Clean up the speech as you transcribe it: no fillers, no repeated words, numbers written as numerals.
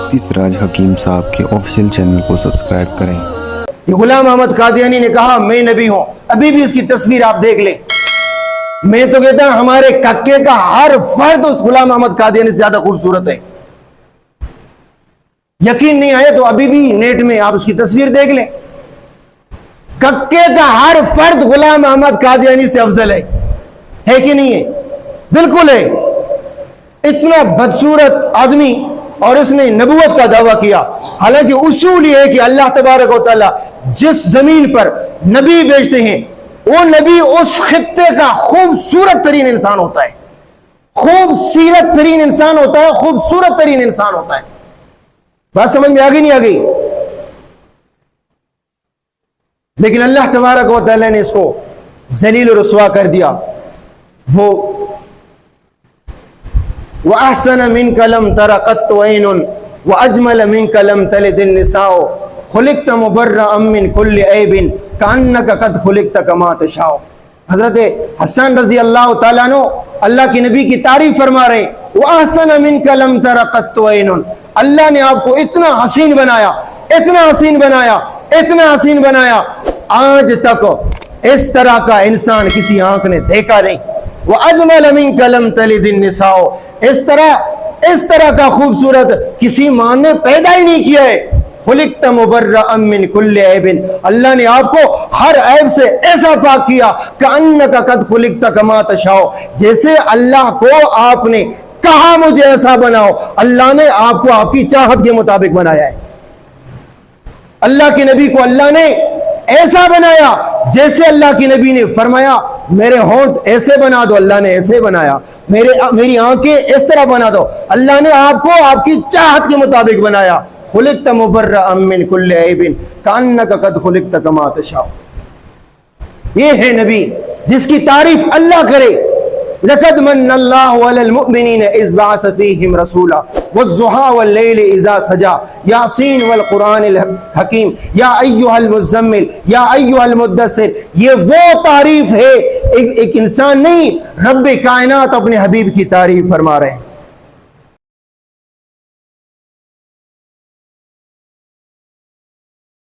چشتی سراج حکیم صاحب کے آفیشیل چینل کو سبسکرائب کریں۔ یہ غلام احمد قادیانی نے کہا میں نبی ہوں، ابھی بھی اس کی تصویر آپ دیکھ لیں۔ میں تو کہتا ہوں ہمارے ککے کا ہر فرد اس غلام احمد قادیانی سے زیادہ خوبصورت ہے۔ یقین نہیں آئے تو ابھی بھی نیٹ میں آپ اس کی تصویر دیکھ لیں۔ ککے کا ہر فرد غلام احمد قادیانی سے افضل ہے کہ نہیں ہے؟ بالکل ہے۔ اتنا بدصورت آدمی اور اس نے نبوت کا دعویٰ کیا، حالانکہ اصول یہ ہے کہ اللہ تبارک و تعالی جس زمین پر نبی بھیجتے ہیں وہ نبی اس خطے کا خوبصورت ترین انسان ہوتا ہے، خوبصورت ترین انسان ہوتا ہے، خوبصورت ترین انسان ہوتا ہے۔ بات سمجھ میں آگئی نہیں آگئی؟ لیکن اللہ تبارک و تعالی نے اس کو ذلیل و رسوا کر دیا۔ وہ وَأَحْسَنَ مِنْكَ لَمْ تَرَ قَطُّ عَيْنٌ وَأَجْمَلَ مِنْكَ لَمْ تَلِدِ النِّسَاءُ خُلِقْتَ مُبَرَّأً مِنْ كُلِّ عَيْبٍ كَأَنَّكَ قَدْ خُلِقْتَ كَمَا تَشَاءُ۔ حضرت حسن رضی اللہ تعالیٰ عنہ اللہ کی نبی کی تعریف فرما رہے ہیں، وَأَحْسَنَ مِنْكَ لَمْ تَرَ قَطُّ عَيْنٌ، اللہ نے آپ کو اتنا حسین بنایا، اتنا حسین بنایا، اتنا حسین بنایا، آج تک اس طرح کا انسان کسی آنکھ نے دیکھا نہیں۔ وَأَجْمَلَ مِنْكَ لَمْ تَلِدِ النِّسَاءُ، اس طرح کا خوبصورت کسی ماں نے پیدا ہی نہیں کیا ہے۔ خُلِقْتَ مُبَرَّأً مِنْ كُلِّ عَيْبٍ، اللہ نے آپ کو ہر عیب سے ایسا پاک کیا، كَأَنَّكَ قَدْ خُلِقْتَ كَمَا تَشَاءُ، جیسے اللہ کو آپ نے کہا مجھے ایسا بناؤ، اللہ نے آپ کو آپ کی چاہت کے مطابق بنایا ہے۔ اللہ کے نبی کو اللہ نے ایسا بنایا جیسے اللہ کی نبی نے فرمایا میرے ہونٹ ایسے بنا دو، اللہ نے ایسے بنایا، میری آنکھیں اس طرح بنا دو، اللہ نے آپ کو آپ کی چاہت کے مطابق بنایا۔ خُلِقْتَ مُبَرَّأً مِنْ كُلِّ عَيْبٍ كَأَنَّكَ قَدْ خُلِقْتَ كَمَا تَشَاءُ۔ یہ ہے نبی جس کی تعریف اللہ کرے۔ لَقَدْ مَنَّ اللَّهُ عَلَى الْمُؤْمِنِينَ إِذْ بَعَثَ فِيهِمْ رَسُولًا وَالضُّحَىٰ وَاللَّيْلِ إِذَا سَجَىٰ يَاسِينَ وَالْقُرْآنِ الْحَكِيمِ يَا أَيُّهَا الْمُزَّمِّلُ يَا أَيُّهَا الْمُدَّثِّرُ۔ یہ وہ تعریف ہے، ایک انسان نہیں، رب کائنات اپنے حبیب کی تعریف فرما رہے ہیں۔